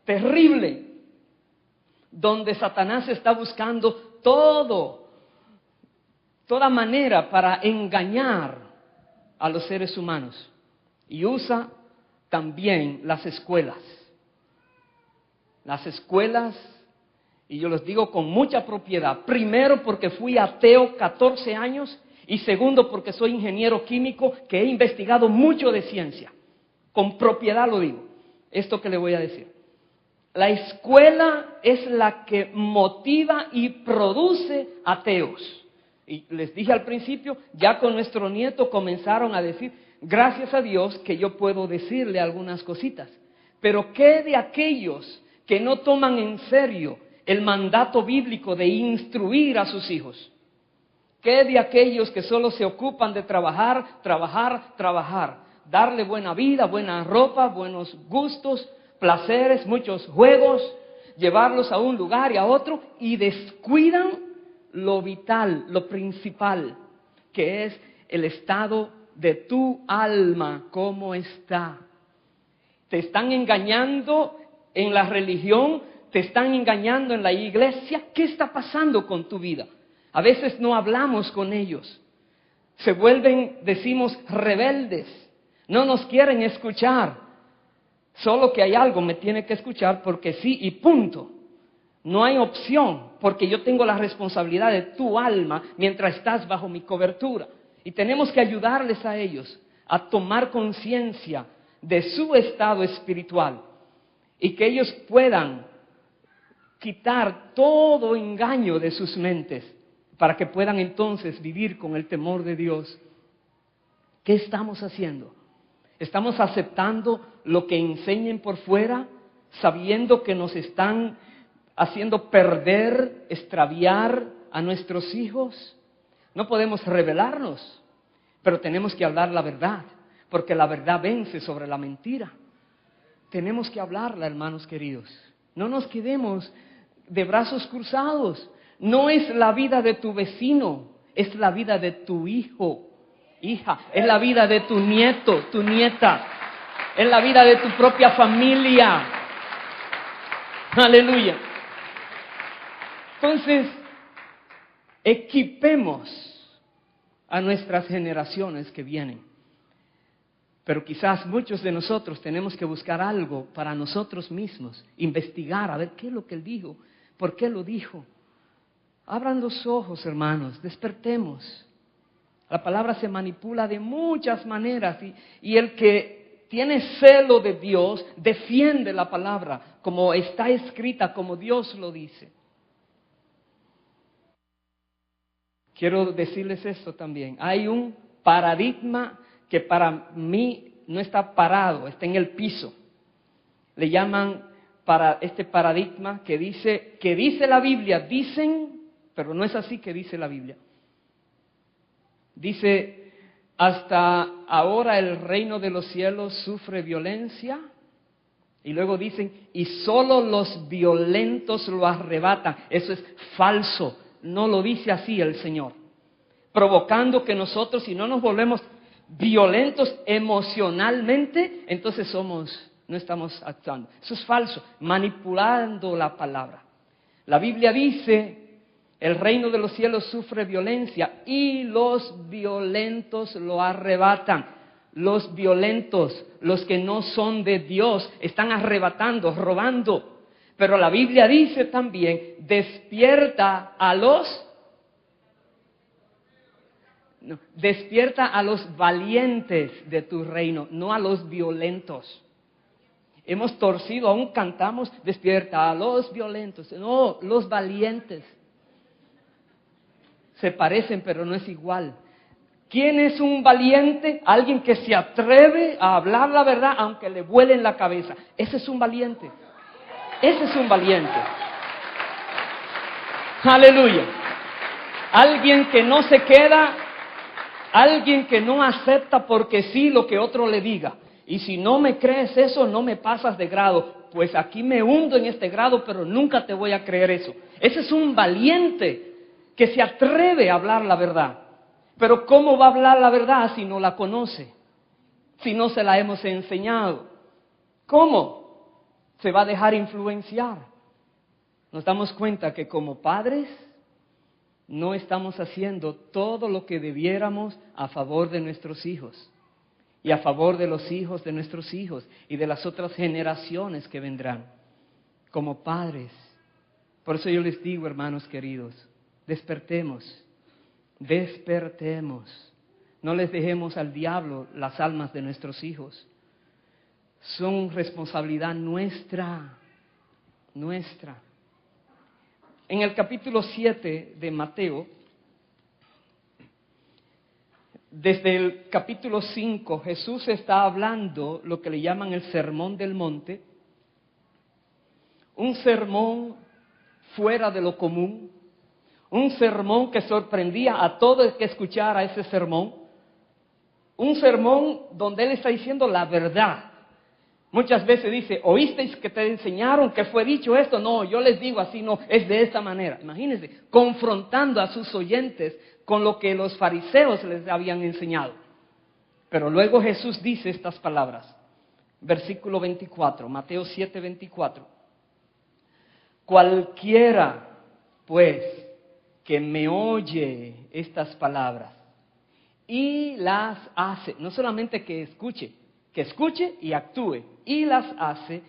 terrible, donde Satanás está buscando toda manera para engañar a los seres humanos. Y usa también las escuelas. Las escuelas, y yo les digo con mucha propiedad, primero porque fui ateo 14 años y segundo porque soy ingeniero químico que he investigado mucho de ciencia. Con propiedad lo digo, esto que le voy a decir. La escuela es la que motiva y produce ateos. Y les dije al principio, ya con nuestro nieto comenzaron a decir, gracias a Dios que yo puedo decirle algunas cositas. Pero ¿qué de aquellos que no toman en serio el mandato bíblico de instruir a sus hijos? ¿Qué de aquellos que solo se ocupan de trabajar? Darle buena vida, buena ropa, buenos gustos, placeres, muchos juegos, llevarlos a un lugar y a otro y descuidan lo vital, lo principal, que es el estado de tu alma, cómo está. Te están engañando en la religión, te están engañando en la iglesia. ¿Qué está pasando con tu vida? A veces no hablamos con ellos. Se vuelven, decimos, rebeldes. No nos quieren escuchar. Solo que hay algo, me tiene que escuchar porque sí y punto. No hay opción, porque yo tengo la responsabilidad de tu alma mientras estás bajo mi cobertura. Y tenemos que ayudarles a ellos a tomar conciencia de su estado espiritual y que ellos puedan quitar todo engaño de sus mentes para que puedan entonces vivir con el temor de Dios. ¿Qué estamos haciendo? ¿Estamos aceptando lo que enseñen por fuera, sabiendo que nos están haciendo perder, extraviar a nuestros hijos? No podemos rebelarnos, pero tenemos que hablar la verdad, porque la verdad vence sobre la mentira. Tenemos que hablarla, hermanos queridos. No nos quedemos de brazos cruzados. No es la vida de tu vecino, es la vida de tu hijo, hija, es la vida de tu nieto, tu nieta, es la vida de tu propia familia. Aleluya. Entonces, equipemos a nuestras generaciones que vienen. Pero quizás muchos de nosotros tenemos que buscar algo para nosotros mismos, investigar, a ver qué es lo que Él dijo, por qué lo dijo. Abran los ojos, hermanos, despertemos. La palabra se manipula de muchas maneras y el que tiene celo de Dios defiende la palabra como está escrita, como Dios lo dice. Quiero decirles esto también. Hay un paradigma que para mí no está parado, está en el piso. Le llaman para este paradigma que dice la Biblia, dicen, pero no es así que dice la Biblia. Dice, hasta ahora el reino de los cielos sufre violencia. Y luego dicen, y solo los violentos lo arrebatan. Eso es falso, no lo dice así el Señor. Provocando que nosotros, si no nos volvemos violentos emocionalmente, entonces no estamos actuando. Eso es falso, manipulando la palabra. La Biblia dice, el reino de los cielos sufre violencia y los violentos lo arrebatan. Los violentos, los que no son de Dios, están arrebatando, robando. Pero la Biblia dice también, despierta a los valientes de tu reino, no a los violentos. Hemos torcido, aún cantamos, despierta a los violentos. No, los valientes. Se parecen, pero no es igual. ¿Quién es un valiente? Alguien que se atreve a hablar la verdad aunque le vuele en la cabeza. Ese es un valiente. Ese es un valiente. Aleluya. Alguien que no se queda, alguien que no acepta porque sí lo que otro le diga. Y si no me crees eso, no me pasas de grado. Pues aquí me hundo en este grado, pero nunca te voy a creer eso. Ese es un valiente que se atreve a hablar la verdad. Pero ¿cómo va a hablar la verdad si no la conoce? Si no se la hemos enseñado. ¿Cómo? Se va a dejar influenciar. Nos damos cuenta que como padres no estamos haciendo todo lo que debiéramos a favor de nuestros hijos y a favor de los hijos de nuestros hijos y de las otras generaciones que vendrán. Como padres. Por eso yo les digo, hermanos queridos, despertemos. Despertemos. No les dejemos al diablo las almas de nuestros hijos. Son responsabilidad nuestra. En el capítulo 7 de Mateo, desde el capítulo 5, Jesús está hablando lo que le llaman el Sermón del Monte. Un sermón fuera de lo común. Un sermón que sorprendía a todo el que escuchara ese sermón. Un sermón donde Él está diciendo la verdad. Muchas veces dice, ¿oísteis que te enseñaron que fue dicho esto? No, yo les digo así, no, es de esta manera. Imagínense, confrontando a sus oyentes con lo que los fariseos les habían enseñado. Pero luego Jesús dice estas palabras. Versículo 24, Mateo 7, 24. Cualquiera, pues, que me oye estas palabras y las hace, no solamente que escuche y actúe, y las hace,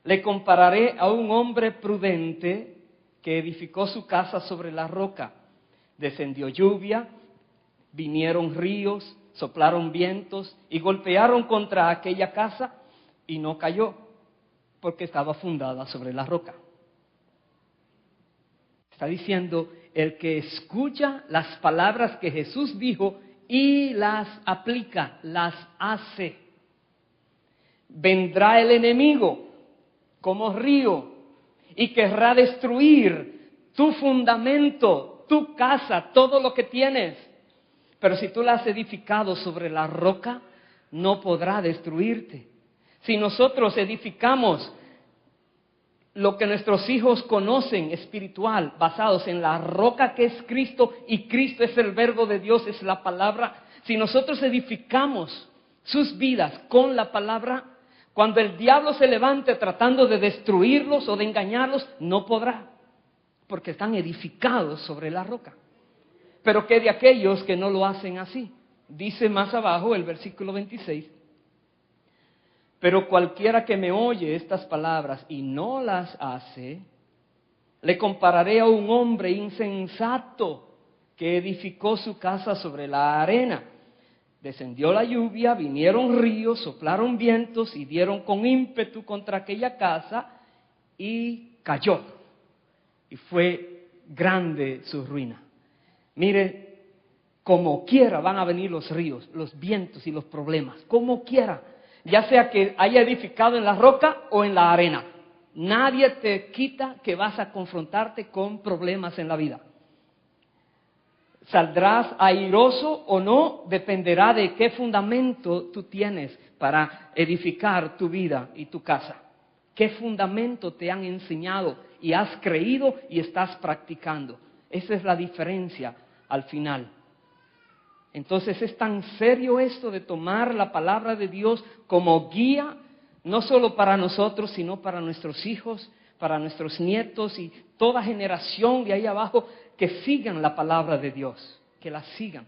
le compararé a un hombre prudente que edificó su casa sobre la roca. Descendió lluvia, vinieron ríos, soplaron vientos y golpearon contra aquella casa y no cayó, porque estaba fundada sobre la roca. Está diciendo, el que escucha las palabras que Jesús dijo y las aplica, las hace. Vendrá el enemigo como río y querrá destruir tu fundamento, tu casa, todo lo que tienes. Pero si tú la has edificado sobre la roca, no podrá destruirte. Si nosotros edificamos lo que nuestros hijos conocen espiritual, basados en la roca que es Cristo, y Cristo es el verbo de Dios, es la palabra. Si nosotros edificamos sus vidas con la palabra, cuando el diablo se levante tratando de destruirlos o de engañarlos, no podrá, porque están edificados sobre la roca. Pero ¿qué de aquellos que no lo hacen así? Dice más abajo el versículo 26. Pero cualquiera que me oye estas palabras y no las hace, le compararé a un hombre insensato que edificó su casa sobre la arena. Descendió la lluvia, vinieron ríos, soplaron vientos y dieron con ímpetu contra aquella casa y cayó. Y fue grande su ruina. Mire, como quiera van a venir los ríos, los vientos y los problemas, como quiera. Ya sea que haya edificado en la roca o en la arena. Nadie te quita que vas a confrontarte con problemas en la vida. Saldrás airoso o no, dependerá de qué fundamento tú tienes para edificar tu vida y tu casa. ¿Qué fundamento te han enseñado y has creído y estás practicando? Esa es la diferencia al final. Entonces es tan serio esto de tomar la palabra de Dios como guía, no solo para nosotros, sino para nuestros hijos, para nuestros nietos y toda generación de ahí abajo, que sigan la palabra de Dios, que la sigan.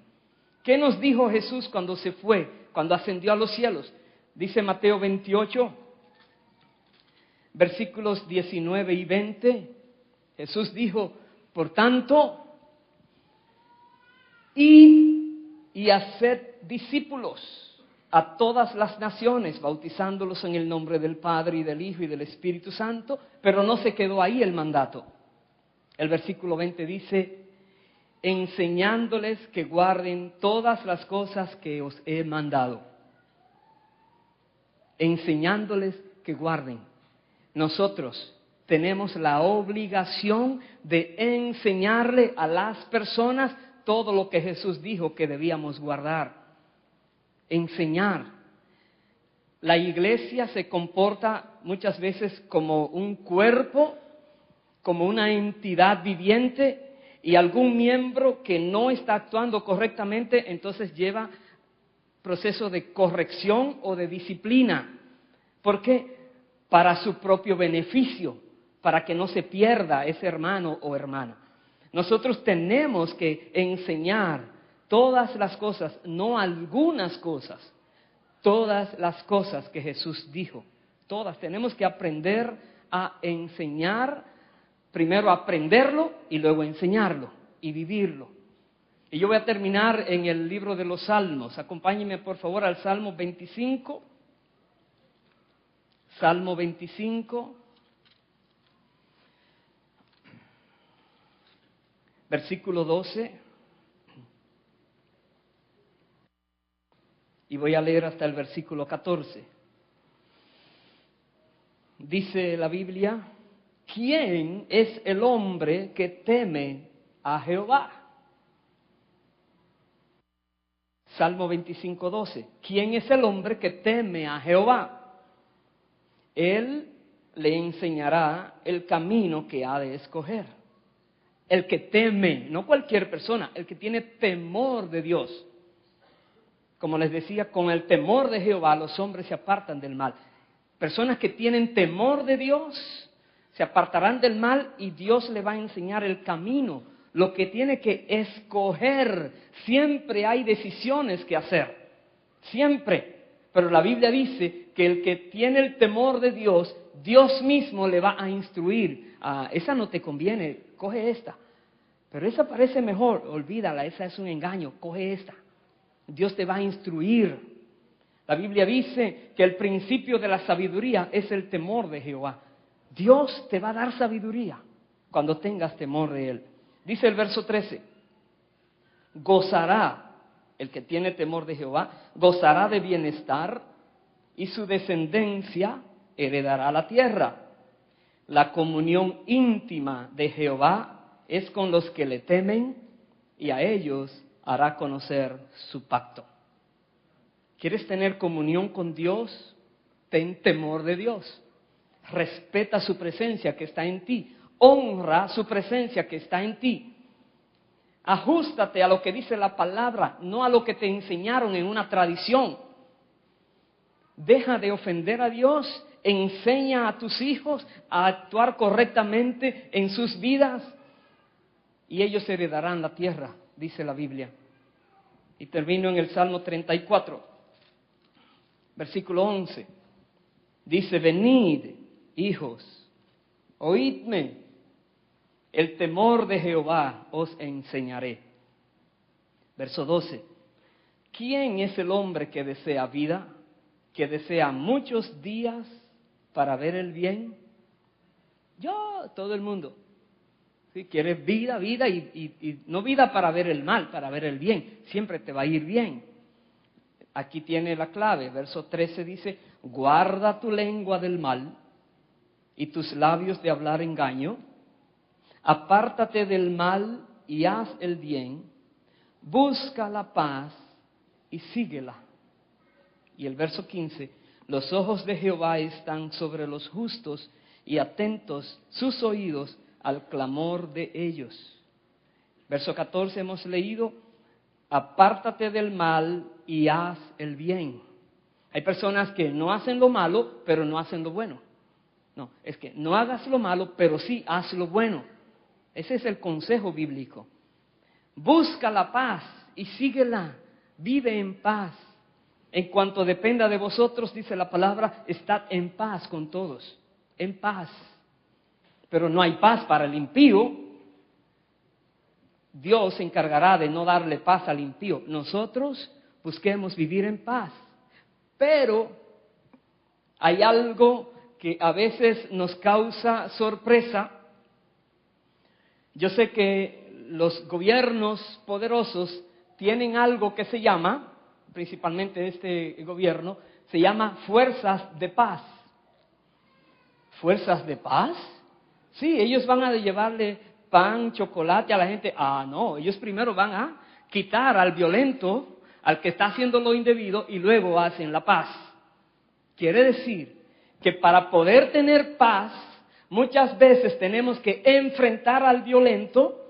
¿Qué nos dijo Jesús cuando se fue, cuando ascendió a los cielos? Dice Mateo 28, versículos 19 y 20. Jesús dijo, por tanto, y haced discípulos a todas las naciones, bautizándolos en el nombre del Padre y del Hijo y del Espíritu Santo, pero no se quedó ahí el mandato. El versículo 20 dice, enseñándoles que guarden todas las cosas que os he mandado. Enseñándoles que guarden. Nosotros tenemos la obligación de enseñarle a las personas todo lo que Jesús dijo que debíamos guardar. Enseñar. La iglesia se comporta muchas veces como un cuerpo, como una entidad viviente, y algún miembro que no está actuando correctamente, entonces lleva proceso de corrección o de disciplina. ¿Por qué? Para su propio beneficio, para que no se pierda ese hermano o hermana. Nosotros tenemos que enseñar todas las cosas, no algunas cosas, todas las cosas que Jesús dijo. Todas tenemos que aprender a enseñar, primero aprenderlo y luego enseñarlo y vivirlo. Y yo voy a terminar en el libro de los Salmos. Acompáñenme por favor al Salmo 25. Salmo 25. Versículo 12, y voy a leer hasta el versículo 14. Dice la Biblia, ¿quién es el hombre que teme a Jehová? Salmo 25, 12. ¿Quién es el hombre que teme a Jehová? Él le enseñará el camino que ha de escoger. El que teme, no cualquier persona, el que tiene temor de Dios. Como les decía, con el temor de Jehová los hombres se apartan del mal. Personas que tienen temor de Dios se apartarán del mal y Dios le va a enseñar el camino, lo que tiene que escoger. Siempre hay decisiones que hacer, siempre. Pero la Biblia dice que el que tiene el temor de Dios, Dios mismo le va a instruir. Esa no te conviene, coge esta. Pero esa parece mejor, olvídala, esa es un engaño, coge esta. Dios te va a instruir. La Biblia dice que el principio de la sabiduría es el temor de Jehová. Dios te va a dar sabiduría cuando tengas temor de Él. Dice el verso 13, gozará, el que tiene temor de Jehová, gozará de bienestar y su descendencia heredará la tierra. La comunión íntima de Jehová es con los que le temen y a ellos hará conocer su pacto. ¿Quieres tener comunión con Dios? Ten temor de Dios. Respeta su presencia que está en ti. Honra su presencia que está en ti. Ajústate a lo que dice la palabra, no a lo que te enseñaron en una tradición. Deja de ofender a Dios. Enseña a tus hijos a actuar correctamente en sus vidas. Y ellos heredarán la tierra, dice la Biblia. Y termino en el Salmo 34, versículo 11. Dice, venid, hijos, oídme, el temor de Jehová os enseñaré. Verso 12. ¿Quién es el hombre que desea vida, que desea muchos días para ver el bien? Todo el mundo. Si quieres vida y no vida para ver el mal, para ver el bien. Siempre te va a ir bien. Aquí tiene la clave. Verso 13 dice, guarda tu lengua del mal y tus labios de hablar engaño. Apártate del mal y haz el bien. Busca la paz y síguela. Y el verso 15, los ojos de Jehová están sobre los justos y atentos sus oídos al clamor de ellos. Verso 14 hemos leído, apártate del mal y haz el bien. Hay personas que no hacen lo malo, pero no hacen lo bueno. No, es que no hagas lo malo, pero sí haz lo bueno. Ese es el consejo bíblico. Busca la paz y síguela. Vive en paz. En cuanto dependa de vosotros, dice la palabra, estad en paz con todos. En paz. Pero no hay paz para el impío. Dios se encargará de no darle paz al impío. Nosotros busquemos vivir en paz. Pero hay algo que a veces nos causa sorpresa. Yo sé que los gobiernos poderosos tienen algo que se llama, principalmente este gobierno, se llama fuerzas de paz. ¿Fuerzas de paz? Sí, ellos van a llevarle pan, chocolate a la gente. No, ellos primero van a quitar al violento, al que está haciendo lo indebido, y luego hacen la paz. Quiere decir que para poder tener paz, muchas veces tenemos que enfrentar al violento,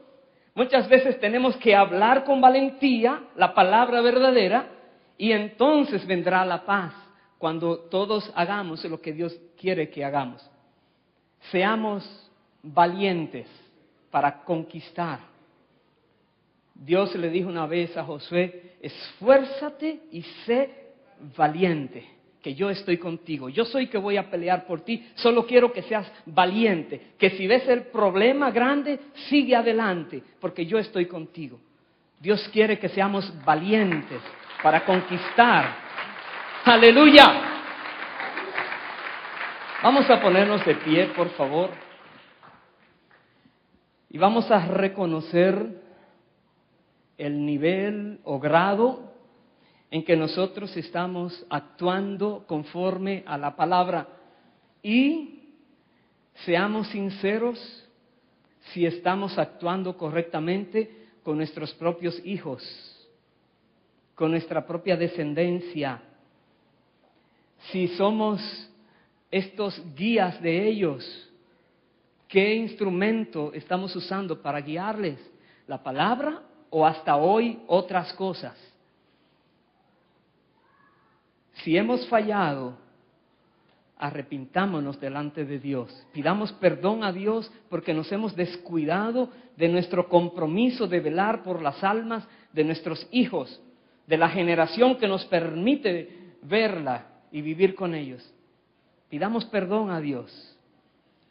muchas veces tenemos que hablar con valentía la palabra verdadera, y entonces vendrá la paz cuando todos hagamos lo que Dios quiere que hagamos. Seamos valientes para conquistar. Dios le dijo una vez a Josué, esfuérzate y sé valiente, que yo estoy contigo. Yo soy que voy a pelear por ti, solo quiero que seas valiente, que si ves el problema grande, sigue adelante, porque yo estoy contigo. Dios quiere que seamos valientes para conquistar. ¡Aleluya! Vamos a ponernos de pie, por favor. Y vamos a reconocer el nivel o grado en que nosotros estamos actuando conforme a la palabra. Y seamos sinceros si estamos actuando correctamente con nuestros propios hijos, con nuestra propia descendencia. Si somos estos guías de ellos, ¿qué instrumento estamos usando para guiarles? ¿La palabra o hasta hoy otras cosas? Si hemos fallado, arrepintámonos delante de Dios. Pidamos perdón a Dios porque nos hemos descuidado de nuestro compromiso de velar por las almas de nuestros hijos, de la generación que nos permite verla y vivir con ellos. Pidamos perdón a Dios.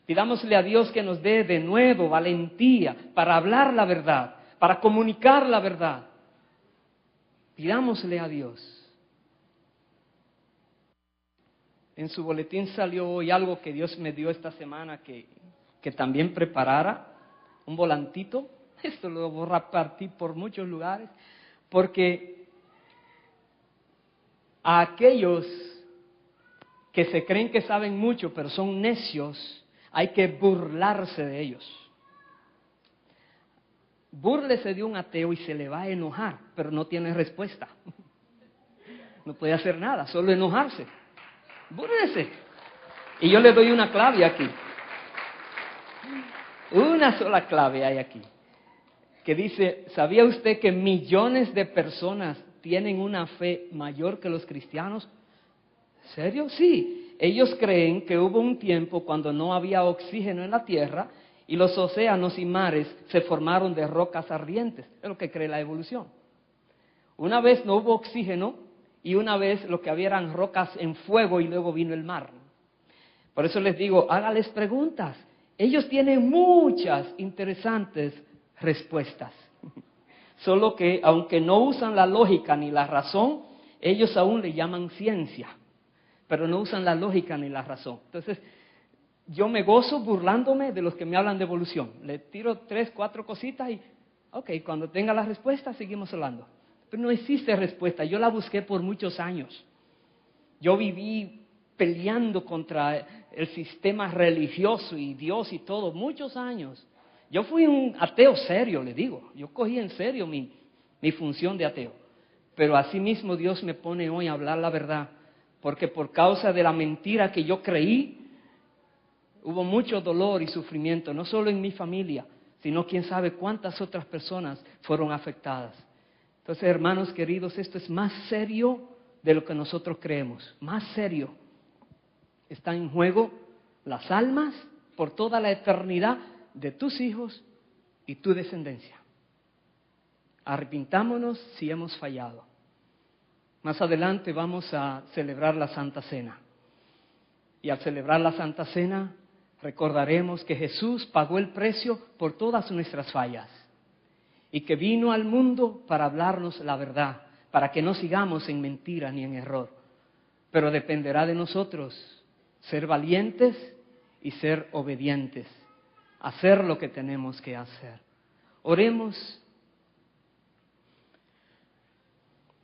Pidámosle a Dios que nos dé de nuevo valentía para hablar la verdad, para comunicar la verdad. Pidámosle a Dios. En su boletín salió hoy algo que Dios me dio esta semana que también preparara, un volantito. Esto lo voy a repartir por muchos lugares, porque a aquellos que se creen que saben mucho, pero son necios, hay que burlarse de ellos. Búrlese de un ateo y se le va a enojar, pero no tiene respuesta. No puede hacer nada, solo enojarse. Búrlese. Y yo le doy una clave aquí. Una sola clave hay aquí. Que dice, ¿sabía usted que millones de personas tienen una fe mayor que los cristianos? ¿Serio? Sí. Ellos creen que hubo un tiempo cuando no había oxígeno en la tierra y los océanos y mares se formaron de rocas ardientes. Es lo que cree la evolución. Una vez no hubo oxígeno y una vez lo que había eran rocas en fuego y luego vino el mar. Por eso les digo, hágales preguntas. Ellos tienen muchas interesantes respuestas. Solo que aunque no usan la lógica ni la razón, ellos aún le llaman ciencia. Pero no usan la lógica ni la razón. Entonces, yo me gozo burlándome de los que me hablan de evolución. Le tiro 3, 4 cositas y, ok, cuando tenga la respuesta seguimos hablando. Pero no existe respuesta. Yo la busqué por muchos años. Yo viví peleando contra el sistema religioso y Dios y todo, muchos años. Yo fui un ateo serio, le digo. Yo cogí en serio mi función de ateo. Pero asimismo Dios me pone hoy a hablar la verdad. Porque por causa de la mentira que yo creí, hubo mucho dolor y sufrimiento, no solo en mi familia, sino quién sabe cuántas otras personas fueron afectadas. Entonces, hermanos queridos, esto es más serio de lo que nosotros creemos, más serio. Están en juego las almas por toda la eternidad de tus hijos y tu descendencia. Arrepintámonos si hemos fallado. Más adelante vamos a celebrar la Santa Cena. Y al celebrar la Santa Cena, recordaremos que Jesús pagó el precio por todas nuestras fallas. Y que vino al mundo para hablarnos la verdad, para que no sigamos en mentira ni en error. Pero dependerá de nosotros ser valientes y ser obedientes, hacer lo que tenemos que hacer. Oremos.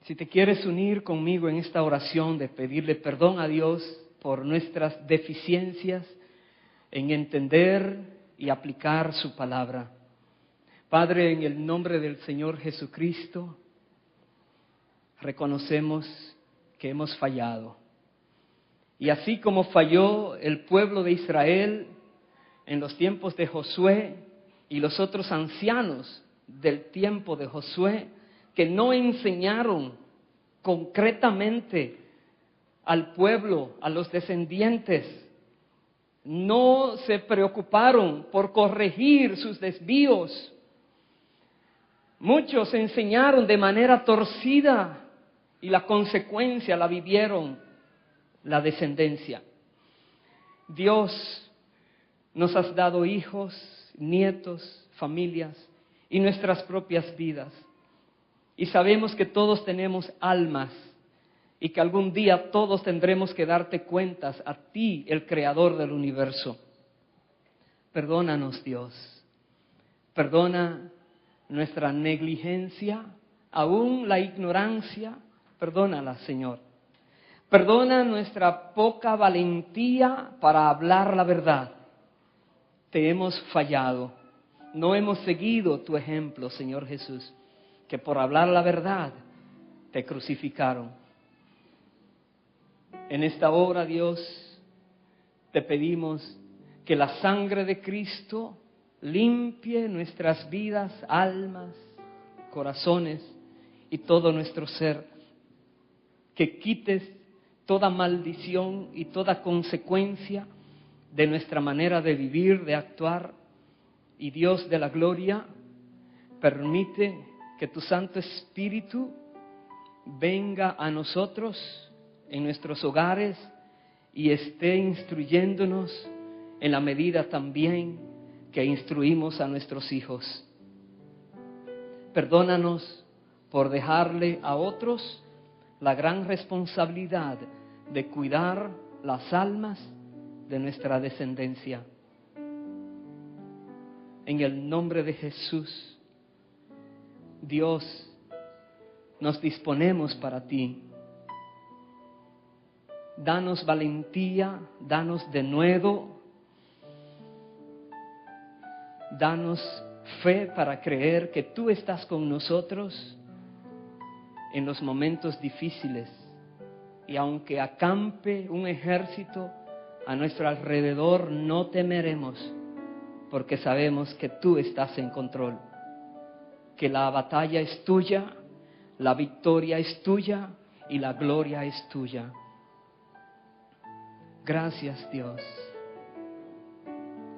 Si te quieres unir conmigo en esta oración de pedirle perdón a Dios por nuestras deficiencias en entender y aplicar su palabra. Padre, en el nombre del Señor Jesucristo, reconocemos que hemos fallado. Y así como falló el pueblo de Israel en los tiempos de Josué y los otros ancianos del tiempo de Josué, que no enseñaron concretamente al pueblo, a los descendientes, no se preocuparon por corregir sus desvíos. Muchos enseñaron de manera torcida y la consecuencia la vivieron la descendencia. Dios, nos has dado hijos, nietos, familias y nuestras propias vidas. Y sabemos que todos tenemos almas y que algún día todos tendremos que darte cuentas a ti, el creador del universo. Perdónanos, Dios. Perdona nuestra negligencia, aún la ignorancia. Perdónala, Señor. Perdona nuestra poca valentía para hablar la verdad. Te hemos fallado. No hemos seguido tu ejemplo, Señor Jesús, que por hablar la verdad te crucificaron. En esta hora, Dios, te pedimos que la sangre de Cristo limpie nuestras vidas, almas, corazones y todo nuestro ser. Que quites toda maldición y toda consecuencia de nuestra manera de vivir, de actuar. Y Dios de la gloria, permite que tu Santo Espíritu venga a nosotros en nuestros hogares y esté instruyéndonos en la medida también que instruimos a nuestros hijos. Perdónanos por dejarle a otros la gran responsabilidad de cuidar las almas de nuestra descendencia. En el nombre de Jesús, Dios, nos disponemos para ti. Danos valentía, danos denuedo, danos fe para creer que tú estás con nosotros en los momentos difíciles. Y aunque acampe un ejército a nuestro alrededor, no temeremos, porque sabemos que tú estás en control, que la batalla es tuya, la victoria es tuya y la gloria es tuya. Gracias, Dios.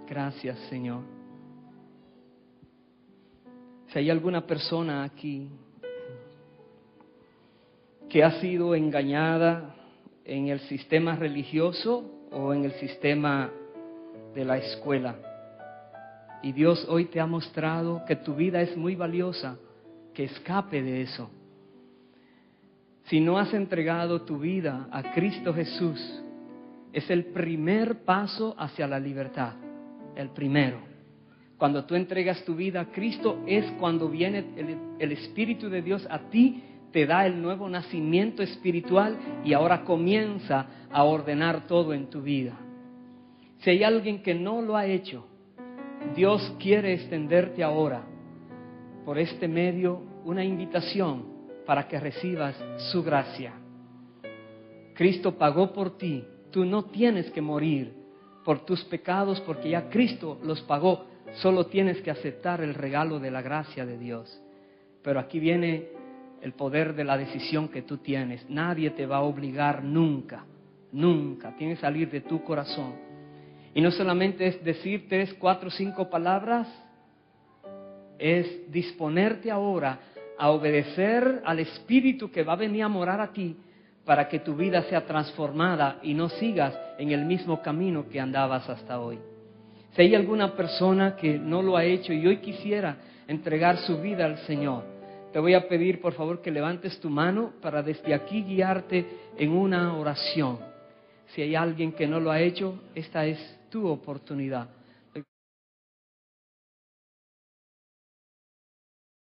Gracias, Señor. Si hay alguna persona aquí que ha sido engañada en el sistema religioso o en el sistema de la escuela, y Dios hoy te ha mostrado que tu vida es muy valiosa, que escape de eso. Si no has entregado tu vida a Cristo Jesús, es el primer paso hacia la libertad, el primero. Cuando tú entregas tu vida a Cristo es cuando viene el Espíritu de Dios a ti, te da el nuevo nacimiento espiritual y ahora comienza a ordenar todo en tu vida. Si hay alguien que no lo ha hecho, Dios quiere extenderte ahora por este medio una invitación para que recibas su gracia. Cristo pagó por ti. Tú no tienes que morir por tus pecados porque ya Cristo los pagó. Solo tienes que aceptar el regalo de la gracia de Dios. Pero aquí viene el poder de la decisión que tú tienes. Nadie te va a obligar nunca, nunca. Tiene que salir de tu corazón. Y no solamente es decir 3, 4, 5 palabras, es disponerte ahora a obedecer al Espíritu que va a venir a morar a ti para que tu vida sea transformada y no sigas en el mismo camino que andabas hasta hoy. Si hay alguna persona que no lo ha hecho y hoy quisiera entregar su vida al Señor, te voy a pedir por favor que levantes tu mano para desde aquí guiarte en una oración. Si hay alguien que no lo ha hecho, esta es tu oportunidad